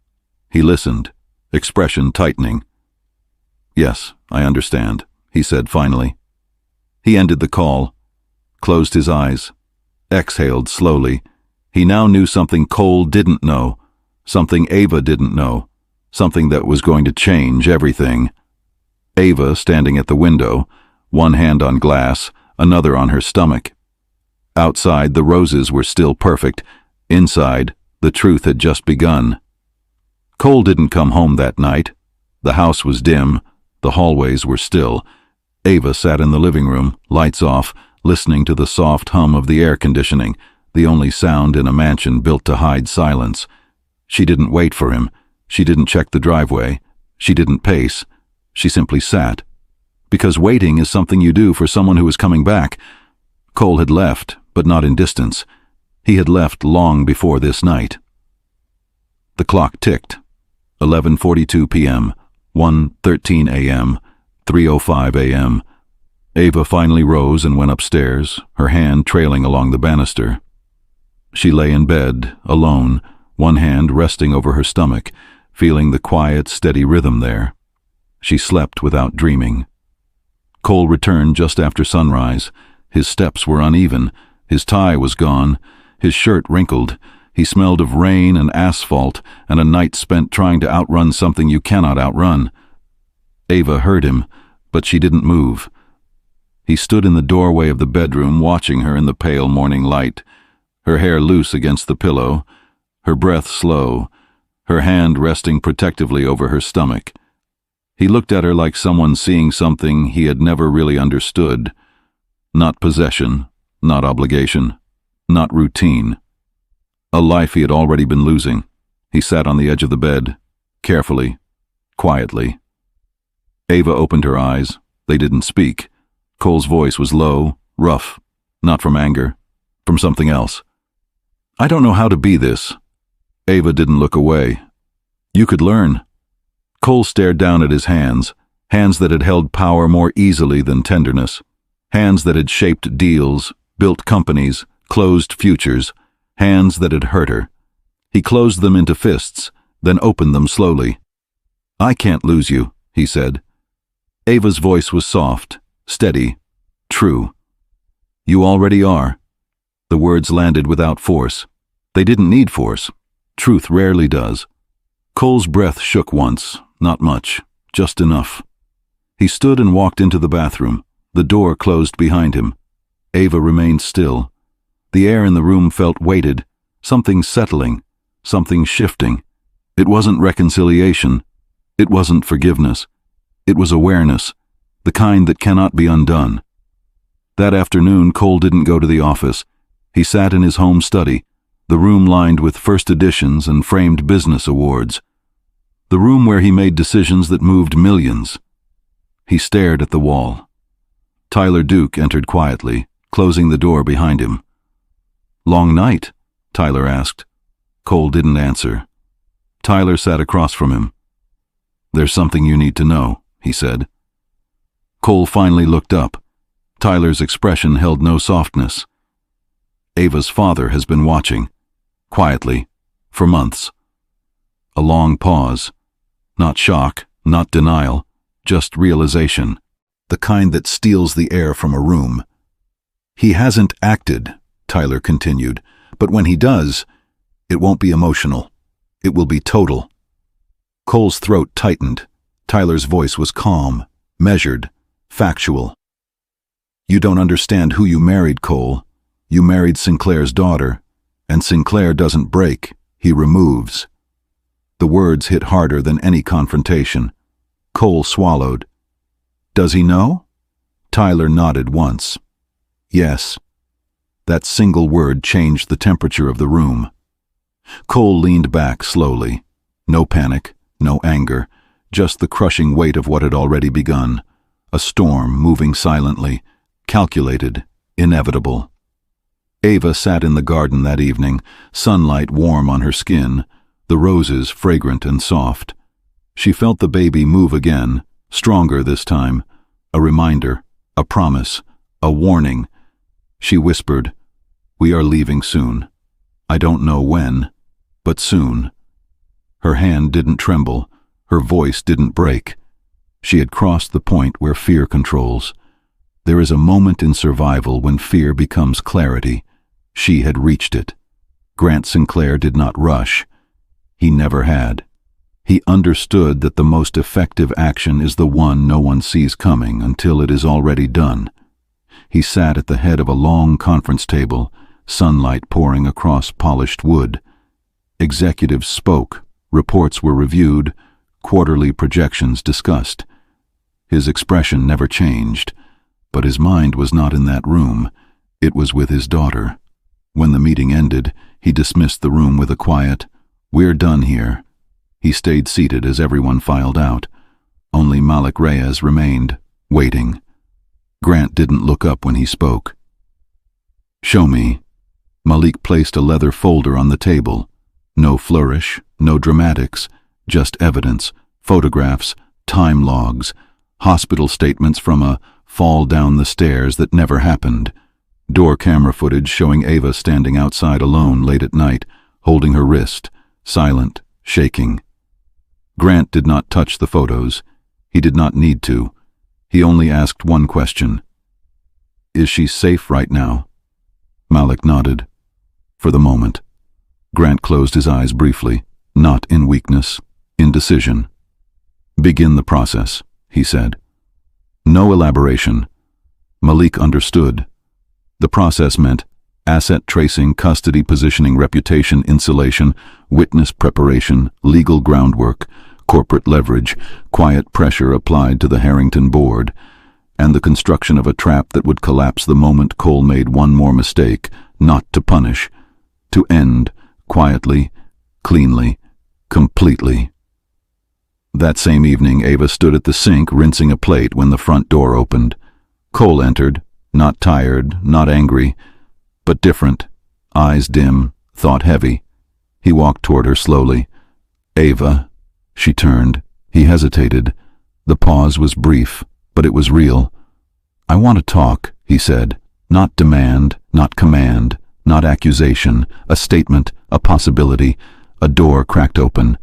He listened, expression tightening. "Yes, I understand," he said finally. He ended the call, closed his eyes, exhaled slowly. He now knew something Cole didn't know, something Ava didn't know, something that was going to change everything. Ava standing at the window, one hand on glass, another on her stomach. Outside, the roses were still perfect. Inside, the truth had just begun. Cole didn't come home that night. The house was dim. The hallways were still. Ava sat in the living room, lights off, listening to the soft hum of the air conditioning, the only sound in a mansion built to hide silence. She didn't wait for him. She didn't check the driveway. She didn't pace. She simply sat. Because waiting is something you do for someone who is coming back. Cole had left, but not in distance. He had left long before this night. The clock ticked. 11:42 p.m., 1:13 a.m., 3:05 a.m. Ava finally rose and went upstairs, her hand trailing along the banister. She lay in bed, alone, one hand resting over her stomach, feeling the quiet, steady rhythm there. She slept without dreaming. Cole returned just after sunrise. His steps were uneven. His tie was gone. His shirt wrinkled. He smelled of rain and asphalt and a night spent trying to outrun something you cannot outrun. Ava heard him, but she didn't move. He stood in the doorway of the bedroom watching her in the pale morning light, her hair loose against the pillow, her breath slow, her hand resting protectively over her stomach. He looked at her like someone seeing something he had never really understood. Not possession, not obligation, not routine. A life he had already been losing. He sat on the edge of the bed, carefully, quietly. Ava opened her eyes. They didn't speak. Cole's voice was low, rough, not from anger, from something else. "I don't know how to be this." Ava didn't look away. "You could learn." Cole stared down at his hands, hands that had held power more easily than tenderness, hands that had shaped deals, built companies, closed futures, hands that had hurt her. He closed them into fists, then opened them slowly. "I can't lose you," he said. Ava's voice was soft, steady, true. You already are. The words landed without force. They didn't need force. Truth rarely does. Cole's breath shook once, not much, just enough. He stood and walked into the bathroom. The door closed behind him. Ava remained still. The air in the room felt weighted, something settling, something shifting. It wasn't reconciliation. It wasn't forgiveness. It was awareness, the kind that cannot be undone. That afternoon, Cole didn't go to the office. He sat in his home study, the room lined with first editions and framed business awards. The room where he made decisions that moved millions. He stared at the wall. Tyler Duke entered quietly, closing the door behind him. "Long night?" Tyler asked. Cole didn't answer. Tyler sat across from him. "There's something you need to know," he said. Cole finally looked up. Tyler's expression held no softness. "Ava's father has been watching, quietly, for months." A long pause. Not shock, not denial, just realization, the kind that steals the air from a room. "He hasn't acted," Tyler continued, "but when he does, it won't be emotional. It will be total." Cole's throat tightened. Tyler's voice was calm, measured, factual. "You don't understand who you married, Cole. You married Sinclair's daughter, and Sinclair doesn't break, he removes." The words hit harder than any confrontation. Cole swallowed. "Does he know?" Tyler nodded once. "Yes." That single word changed the temperature of the room. Cole leaned back slowly. No panic, no anger, just the crushing weight of what had already begun. A storm moving silently, calculated, inevitable. Ava sat in the garden that evening, sunlight warm on her skin, the roses fragrant and soft. She felt the baby move again, stronger this time. A reminder, a promise, a warning. She whispered, "We are leaving soon. I don't know when, but soon." Her hand didn't tremble, her voice didn't break. She had crossed the point where fear controls. There is a moment in survival when fear becomes clarity. She had reached it. Grant Sinclair did not rush. He never had. He understood that the most effective action is the one no one sees coming until it is already done. He sat at the head of a long conference table, sunlight pouring across polished wood. Executives spoke, reports were reviewed, quarterly projections discussed. His expression never changed, but his mind was not in that room. It was with his daughter. When the meeting ended, he dismissed the room with a quiet, "We're done here." He stayed seated as everyone filed out. Only Malik Reyes remained, waiting. Grant didn't look up when he spoke. "Show me." Malik placed a leather folder on the table. No flourish, no dramatics, just evidence, photographs, time logs, hospital statements from a fall down the stairs that never happened, door camera footage showing Ava standing outside alone late at night, holding her wrist, silent, shaking. Grant did not touch the photos. He did not need to. He only asked one question. "Is she safe right now?" Malik nodded. For the moment. Grant closed his eyes briefly, not in weakness, in decision. "Begin the process," he said. No elaboration. Malik understood. The process meant asset tracing, custody positioning, reputation insulation, witness preparation, legal groundwork, corporate leverage, quiet pressure applied to the Harrington board, and the construction of a trap that would collapse the moment Cole made one more mistake, not to punish, to end, quietly, cleanly, completely. That same evening, Ava stood at the sink rinsing a plate when the front door opened. Cole entered, not tired, not angry, but different, eyes dim, thought heavy. He walked toward her slowly. "Ava." She turned. He hesitated. The pause was brief, but it was real. "I want to talk," he said. "Not demand, not command, not accusation, a statement, a possibility." A door cracked open.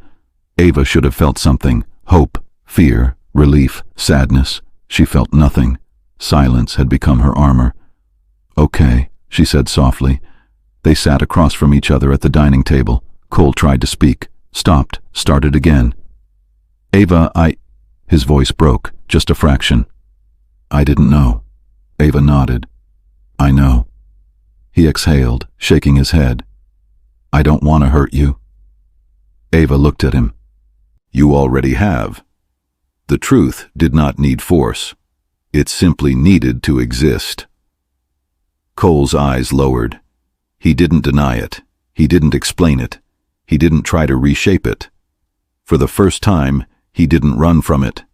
Ava should have felt something. Hope, fear, relief, sadness. She felt nothing. Silence had become her armor. "Okay," she said softly. They sat across from each other at the dining table. Cole tried to speak, stopped, started again. "Ava, His voice broke, just a fraction. "I didn't know." Ava nodded. "I know." He exhaled, shaking his head. "I don't want to hurt you." Ava looked at him. "You already have." The truth did not need force. It simply needed to exist. Cole's eyes lowered. He didn't deny it. He didn't explain it. He didn't try to reshape it. For the first time, he didn't run from it.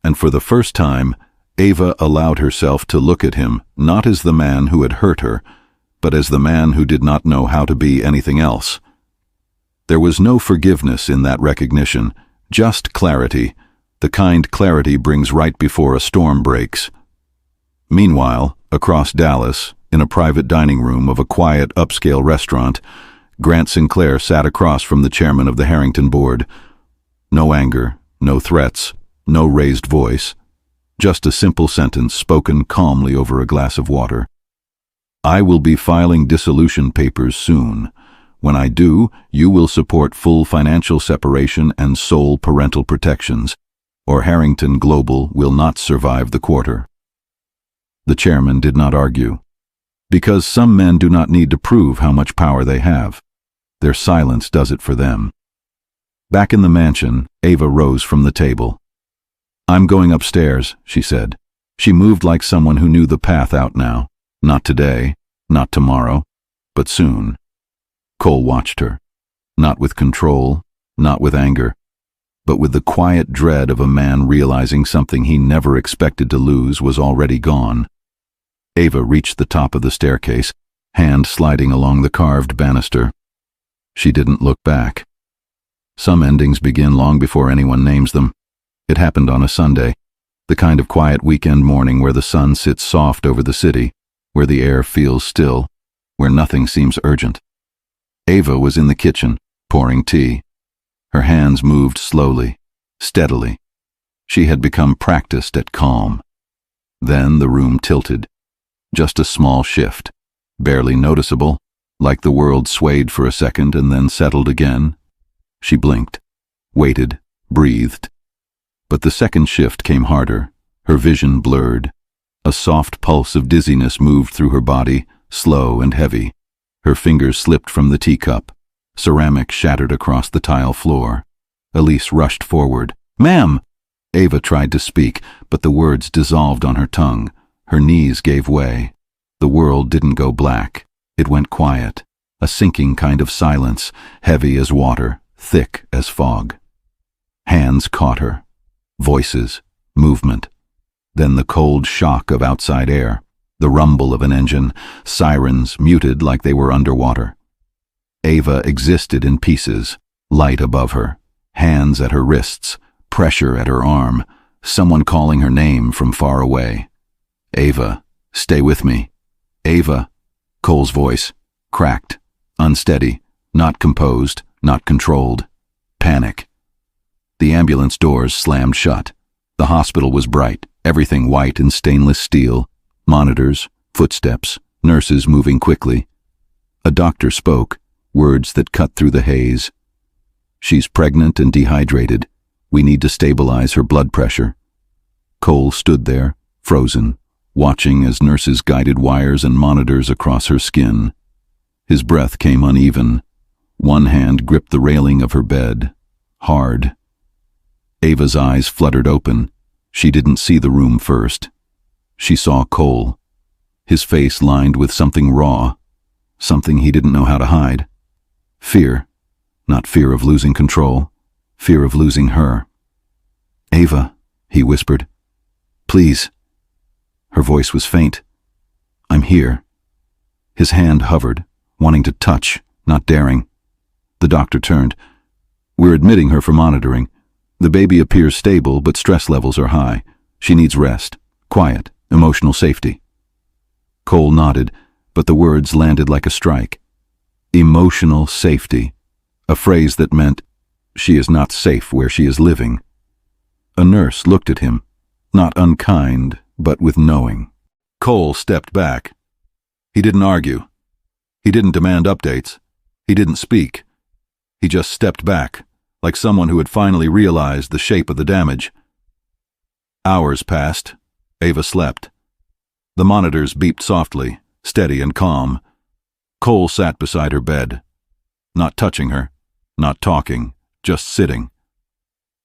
And for the first time, Ava allowed herself to look at him not as the man who had hurt her, but as the man who did not know how to be anything else. There was no forgiveness in that recognition, just clarity, the kind clarity brings right before a storm breaks. Meanwhile, across Dallas, in a private dining room of a quiet, upscale restaurant, Grant Sinclair sat across from the chairman of the Harrington board. No anger, no threats, no raised voice, just a simple sentence spoken calmly over a glass of water. "I will be filing dissolution papers soon. When I do, you will support full financial separation and sole parental protections, or Harrington Global will not survive the quarter." The chairman did not argue. Because some men do not need to prove how much power they have. Their silence does it for them. Back in the mansion, Ava rose from the table. "I'm going upstairs," she said. She moved like someone who knew the path out now. Not today, not tomorrow, but soon. Cole watched her. Not with control, not with anger, but with the quiet dread of a man realizing something he never expected to lose was already gone. Ava reached the top of the staircase, hand sliding along the carved banister. She didn't look back. Some endings begin long before anyone names them. It happened on a Sunday, the kind of quiet weekend morning where the sun sits soft over the city, where the air feels still, where nothing seems urgent. Ava was in the kitchen, pouring tea. Her hands moved slowly, steadily. She had become practiced at calm. Then the room tilted. Just a small shift, barely noticeable, like the world swayed for a second and then settled again. She blinked, waited, breathed. But the second shift came harder, her vision blurred. A soft pulse of dizziness moved through her body, slow and heavy. Her fingers slipped from the teacup. Ceramic shattered across the tile floor. Elise rushed forward. "Ma'am!" Ava tried to speak, but the words dissolved on her tongue. Her knees gave way. The world didn't go black. It went quiet, a sinking kind of silence, heavy as water, thick as fog. Hands caught her. Voices, movement. Then the cold shock of outside air, the rumble of an engine, sirens muted like they were underwater. Ava existed in pieces, light above her, hands at her wrists, pressure at her arm, someone calling her name from far away. "Ava, stay with me." "Ava." Cole's voice, cracked, unsteady, not composed, not controlled. Panic. The ambulance doors slammed shut. The hospital was bright, everything white and stainless steel. Monitors, footsteps, nurses moving quickly. A doctor spoke, words that cut through the haze. "She's pregnant and dehydrated. We need to stabilize her blood pressure." Cole stood there, frozen, watching as nurses guided wires and monitors across her skin. His breath came uneven. One hand gripped the railing of her bed, hard. Ava's eyes fluttered open. She didn't see the room first. She saw Cole, his face lined with something raw, something he didn't know how to hide. Fear, not fear of losing control, fear of losing her. "Ava," he whispered. "Please." Her voice was faint. "I'm here." His hand hovered, wanting to touch, not daring. The doctor turned. "We're admitting her for monitoring. The baby appears stable, but stress levels are high. She needs rest, quiet, emotional safety." Cole nodded, but the words landed like a strike. Emotional safety, a phrase that meant she is not safe where she is living. A nurse looked at him, not unkind, but with knowing. Cole stepped back. He didn't argue. He didn't demand updates. He didn't speak. He just stepped back, like someone who had finally realized the shape of the damage. Hours passed. Ava slept. The monitors beeped softly, steady and calm. Cole sat beside her bed, not touching her, not talking, just sitting.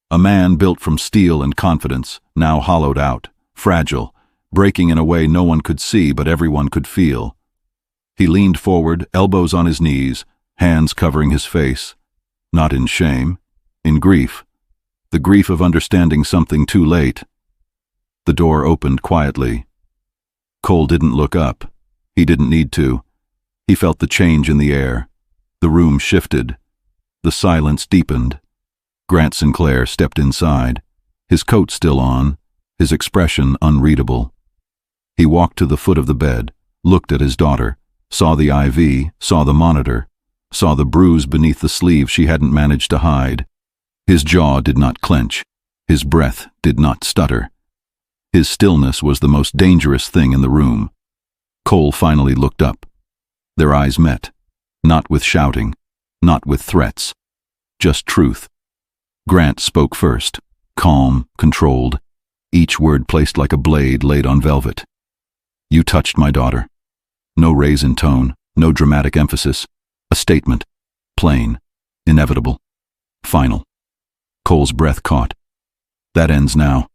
A man built from steel and confidence, now hollowed out, fragile, breaking in a way no one could see but everyone could feel. He leaned forward, elbows on his knees, hands covering his face, not in shame, in grief, the grief of understanding something too late. The door opened quietly. Cole didn't look up. He didn't need to. He felt the change in the air. The room shifted. The silence deepened. Grant Sinclair stepped inside, his coat still on, his expression unreadable. He walked to the foot of the bed, looked at his daughter, saw the IV, saw the monitor, saw the bruise beneath the sleeve she hadn't managed to hide. His jaw did not clench. His breath did not stutter. His stillness was the most dangerous thing in the room. Cole finally looked up. Their eyes met, not with shouting, not with threats, just truth. Grant spoke first, calm, controlled, each word placed like a blade laid on velvet. "You touched my daughter." No raise in tone, no dramatic emphasis. A statement, plain, inevitable, final. Cole's breath caught. That ends now.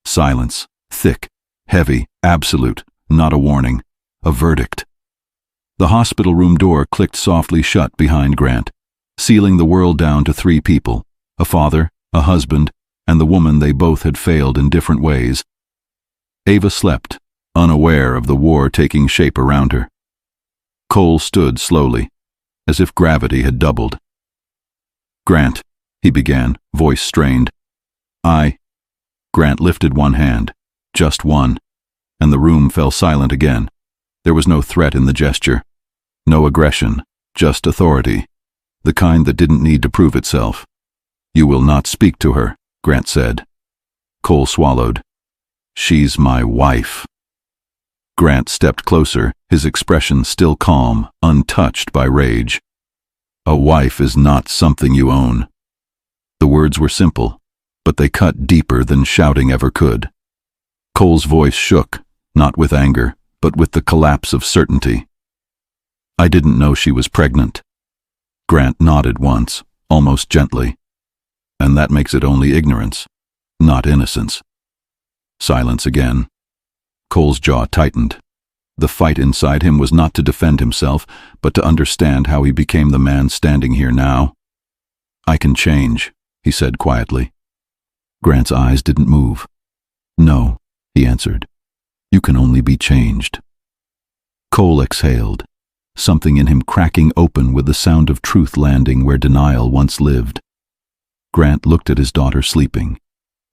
Silence, thick, heavy, absolute, not a warning, a verdict. The hospital room door clicked softly shut behind Grant, sealing the world down to 3 people, a father, a husband, and the woman they both had failed in different ways. Ava slept, unaware of the war taking shape around her. Cole stood slowly, as if gravity had doubled. "Grant," he began, voice strained. Grant lifted one hand, just one, and the room fell silent again. There was no threat in the gesture, no aggression, just authority, the kind that didn't need to prove itself. "You will not speak to her," Grant said. Cole swallowed. "She's my wife." Grant stepped closer, his expression still calm, untouched by rage. "A wife is not something you own." The words were simple, but they cut deeper than shouting ever could. Cole's voice shook, not with anger, but with the collapse of certainty. "I didn't know she was pregnant." Grant nodded once, almost gently. "And that makes it only ignorance, not innocence." Silence again. Cole's jaw tightened. The fight inside him was not to defend himself, but to understand how he became the man standing here now. "I can change," he said quietly. Grant's eyes didn't move. "No," he answered. "You can only be changed." Cole exhaled, something in him cracking open with the sound of truth landing where denial once lived. Grant looked at his daughter sleeping,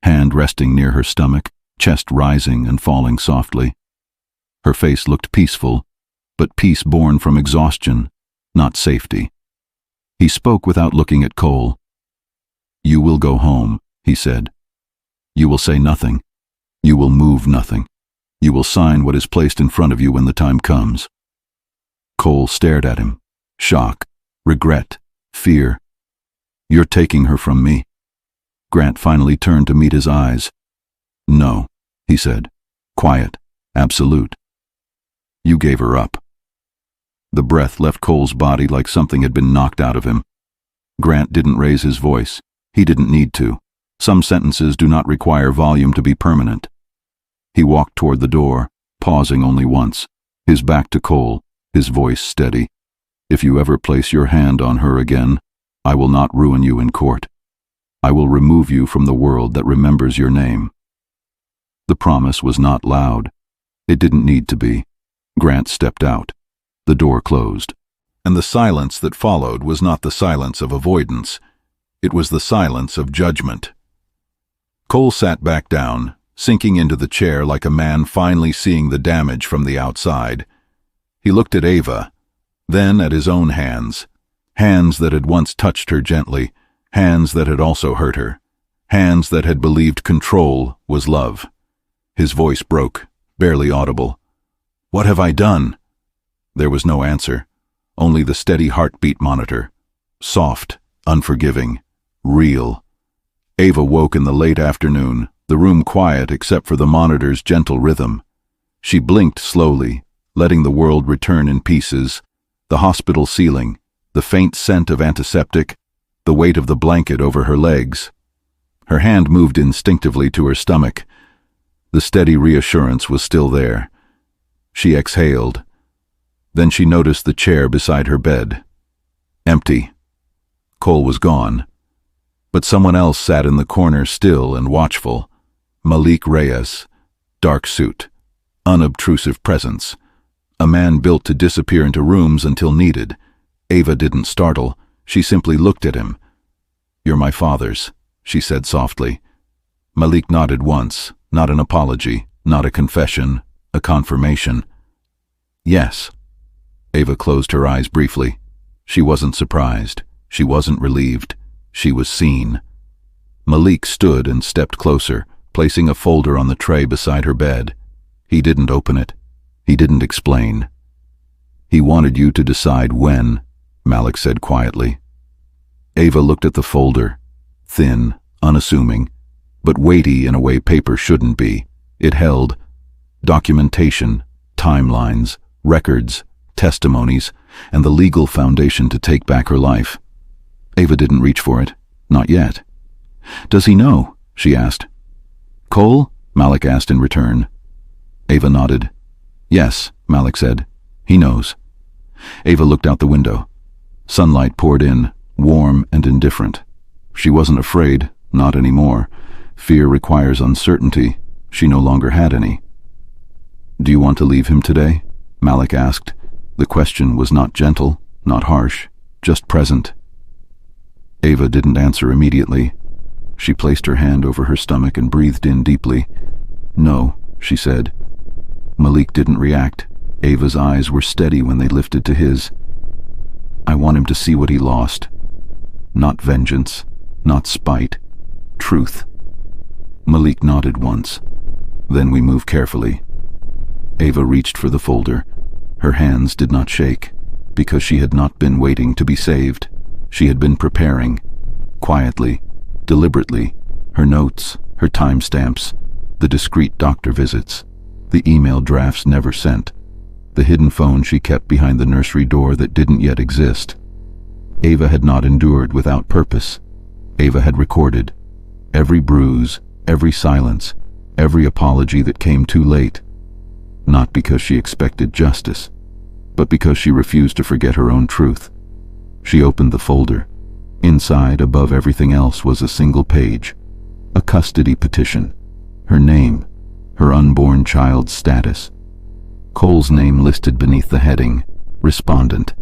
hand resting near her stomach, chest rising and falling softly. Her face looked peaceful, but peace born from exhaustion, not safety. He spoke without looking at Cole. "You will go home," he said. "You will say nothing. You will move nothing. You will sign what is placed in front of you when the time comes." Cole stared at him. Shock, regret, fear. "You're taking her from me." Grant finally turned to meet his eyes. "No," he said. Quiet, absolute. "You gave her up." The breath left Cole's body like something had been knocked out of him. Grant didn't raise his voice. He didn't need to. Some sentences do not require volume to be permanent. He walked toward the door, pausing only once, his back to Cole, his voice steady. "If you ever place your hand on her again, I will not ruin you in court. I will remove you from the world that remembers your name." The promise was not loud. It didn't need to be. Grant stepped out. The door closed. And the silence that followed was not the silence of avoidance. It was the silence of judgment. Cole sat back down, sinking into the chair like a man finally seeing the damage from the outside. He looked at Ava, then at his own hands, hands that had once touched her gently, hands that had also hurt her, hands that had believed control was love. His voice broke, barely audible. "What have I done?" There was no answer, only the steady heartbeat monitor. Soft, unforgiving, real. Ava woke in the late afternoon, the room quiet except for the monitor's gentle rhythm. She blinked slowly, letting the world return in pieces, the hospital ceiling, the faint scent of antiseptic, the weight of the blanket over her legs. Her hand moved instinctively to her stomach. The steady reassurance was still there. She exhaled. Then she noticed the chair beside her bed. Empty. Cole was gone. But someone else sat in the corner, still and watchful. Malik Reyes. Dark suit. Unobtrusive presence. A man built to disappear into rooms until needed. Ava didn't startle. She simply looked at him. "You're my father's," she said softly. Malik nodded once, not an apology, not a confession, a confirmation. "Yes." Ava closed her eyes briefly. She wasn't surprised. She wasn't relieved. She was seen. Malik stood and stepped closer, placing a folder on the tray beside her bed. He didn't open it. He didn't explain. "He wanted you to decide when," Malik said quietly. Ava looked at the folder. Thin, unassuming, but weighty in a way paper shouldn't be. It held documentation, timelines, records, testimonies, and the legal foundation to take back her life. Ava didn't reach for it. Not yet. "Does he know?" she asked. "Cole?" Malik asked in return. Ava nodded. "Yes," Malik said. "He knows." Ava looked out the window. Sunlight poured in, warm and indifferent. She wasn't afraid, not anymore. Fear requires uncertainty. She no longer had any. "Do you want to leave him today?" Malik asked. The question was not gentle, not harsh, just present. Ava didn't answer immediately. She placed her hand over her stomach and breathed in deeply. "No," she said. Malik didn't react. Ava's eyes were steady when they lifted to his. "I want him to see what he lost. Not vengeance, not spite. Truth." Malik nodded once. "Then we move carefully." Ava reached for the folder. Her hands did not shake, because she had not been waiting to be saved. She had been preparing, quietly, deliberately, her notes, her timestamps, the discreet doctor visits, the email drafts never sent, the hidden phone she kept behind the nursery door that didn't yet exist. Ava had not endured without purpose. Ava had recorded every bruise, every silence, every apology that came too late, not because she expected justice, but because she refused to forget her own truth. She opened the folder. Inside, above everything else, was a single page, a custody petition, her name, her unborn child's status. Cole's name listed beneath the heading, Respondent.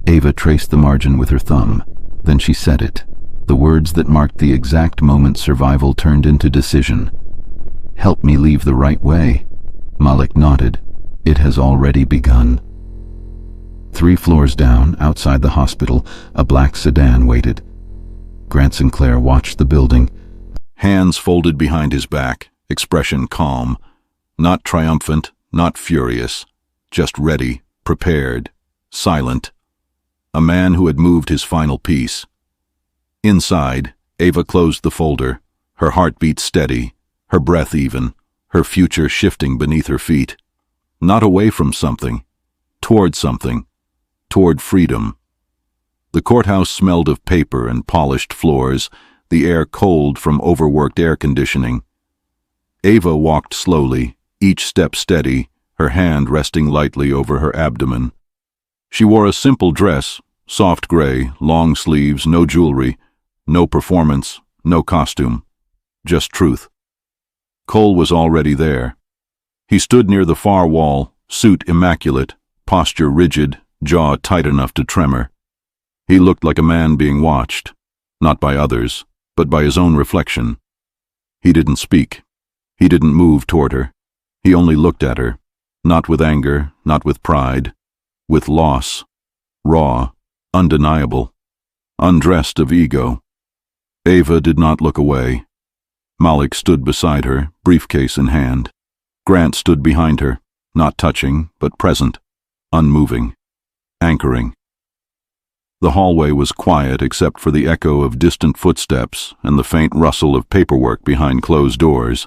Ava traced the margin with her thumb. Then she said it, the words that marked the exact moment survival turned into decision. "Help me leave the right way." Malik nodded. "It has already begun." 3 floors down, outside the hospital, a black sedan waited. Grant Sinclair watched the building, hands folded behind his back, expression calm, not triumphant, not furious, just ready, prepared, silent. A man who had moved his final piece. Inside, Ava closed the folder, her heartbeat steady, her breath even, her future shifting beneath her feet. Not away from something, toward something, toward freedom. The courthouse smelled of paper and polished floors, the air cold from overworked air conditioning. Ava walked slowly, each step steady, her hand resting lightly over her abdomen. She wore a simple dress, soft gray, long sleeves, no jewelry, no performance, no costume, just truth. Cole was already there. He stood near the far wall, suit immaculate, posture rigid, jaw tight enough to tremor. He looked like a man being watched, not by others, but by his own reflection. He didn't speak. He didn't move toward her. He only looked at her, not with anger, not with pride, with loss, raw, undeniable, undressed of ego. Ava did not look away. Malik stood beside her, briefcase in hand. Grant stood behind her, not touching, but present, unmoving, anchoring. The hallway was quiet except for the echo of distant footsteps and the faint rustle of paperwork behind closed doors.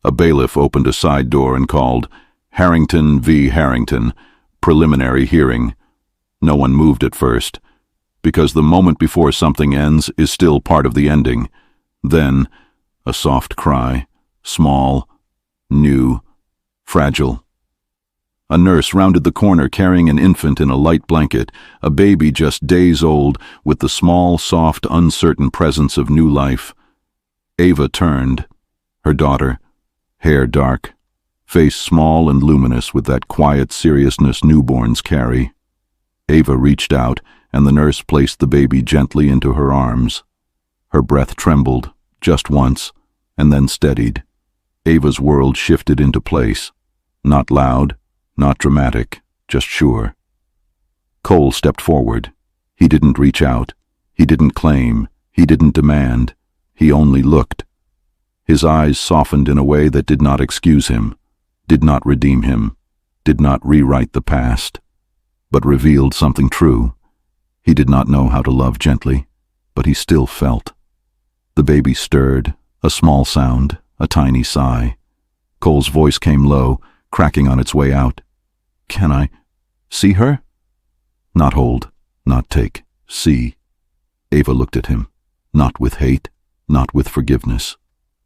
A bailiff opened a side door and called, "Harrington v. Harrington, preliminary hearing." No one moved at first, because the moment before something ends is still part of the ending. Then, a soft cry, small, new, fragile. A nurse rounded the corner carrying an infant in a light blanket, a baby just days old, with the small, soft, uncertain presence of new life. Ava turned. Her daughter, hair dark, face small and luminous with that quiet seriousness newborns carry. Ava reached out, and the nurse placed the baby gently into her arms. Her breath trembled, just once, and then steadied. Ava's world shifted into place, not loud, not dramatic, just sure. Cole stepped forward. He didn't reach out. He didn't claim. He didn't demand. He only looked. His eyes softened in a way that did not excuse him, did not redeem him, did not rewrite the past, but revealed something true. He did not know how to love gently, but he still felt. The baby stirred, a small sound, a tiny sigh. Cole's voice came low, cracking on its way out. "Can I see her?" Not hold, not take, see. Ava looked at him, not with hate, not with forgiveness,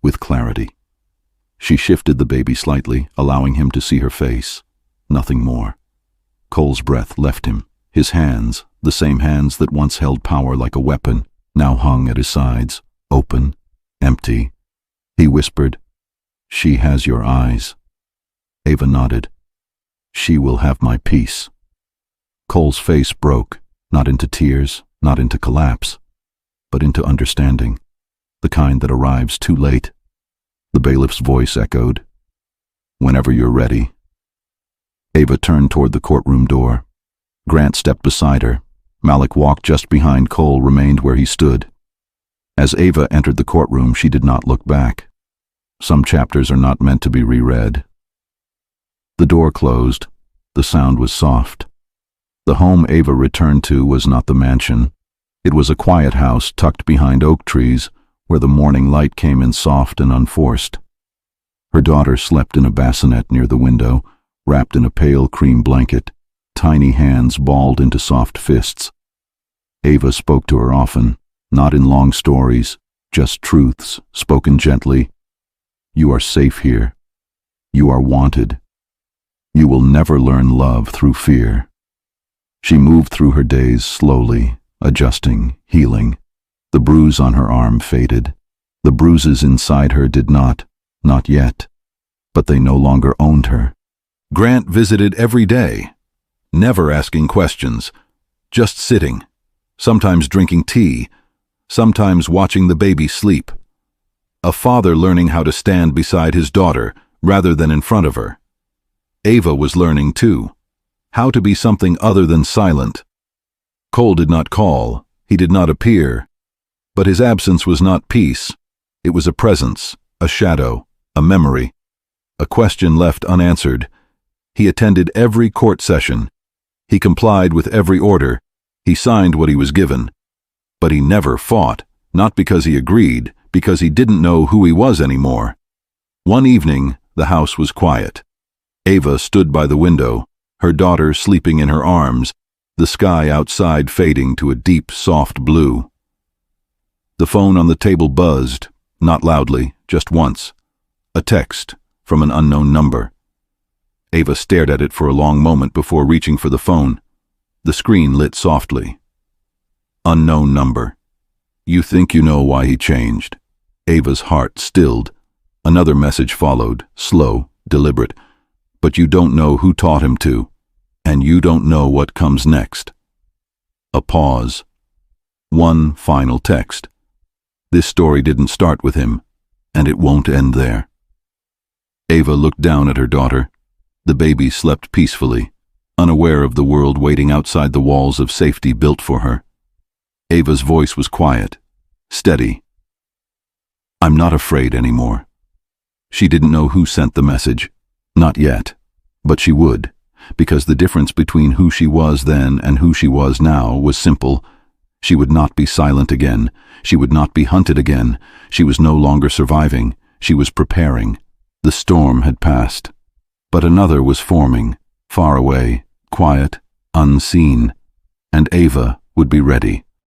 with clarity. She shifted the baby slightly, allowing him to see her face. Nothing more. Cole's breath left him. His hands, the same hands that once held power like a weapon, now hung at his sides, open, empty. He whispered, "She has your eyes." Ava nodded. "She will have my peace." Cole's face broke, not into tears, not into collapse, but into understanding, the kind that arrives too late. The bailiff's voice echoed, "Whenever you're ready." Ava turned toward the courtroom door. Grant stepped beside her. Malik walked just behind. Cole remained where he stood. As Ava entered the courtroom, she did not look back. Some chapters are not meant to be reread. The door closed. The sound was soft. The home Ava returned to was not the mansion. It was a quiet house tucked behind oak trees, where the morning light came in soft and unforced. Her daughter slept in a bassinet near the window, wrapped in a pale cream blanket, tiny hands balled into soft fists. Ava spoke to her often, not in long stories, just truths, spoken gently. "You are safe here. You are wanted. You will never learn love through fear." She moved through her days slowly, adjusting, healing. The bruise on her arm faded. The bruises inside her did not yet, but they no longer owned her. Grant visited every day, never asking questions, just sitting, sometimes drinking tea, sometimes watching the baby sleep. A father learning how to stand beside his daughter rather than in front of her. Ava was learning too, how to be something other than silent. Cole did not call, he did not appear, but his absence was not peace. It was a presence, a shadow, a memory, a question left unanswered. He attended every court session. He complied with every order. He signed what he was given. But he never fought, not because he agreed, because he didn't know who he was anymore. One evening, the house was quiet. Ava stood by the window, her daughter sleeping in her arms, the sky outside fading to a deep, soft blue. The phone on the table buzzed, not loudly, just once. A text from an unknown number. Ava stared at it for a long moment before reaching for the phone. The screen lit softly. Unknown number. "You think you know why he changed." Ava's heart stilled. Another message followed, slow, deliberate. "But you don't know who taught him to, and you don't know what comes next." A pause. One final text. This story didn't start with him, and it won't end there. Ava looked down at her daughter. The baby slept peacefully, unaware of the world waiting outside the walls of safety built for her. Ava's voice was quiet, steady. "I'm not afraid anymore." She didn't know who sent the message. Not yet, but she would, because the difference between who she was then and who she was now was simple. She would not be silent again. She would not be hunted again. She was no longer surviving. She was preparing. The storm had passed, but another was forming, far away, quiet, unseen, and Ava would be ready.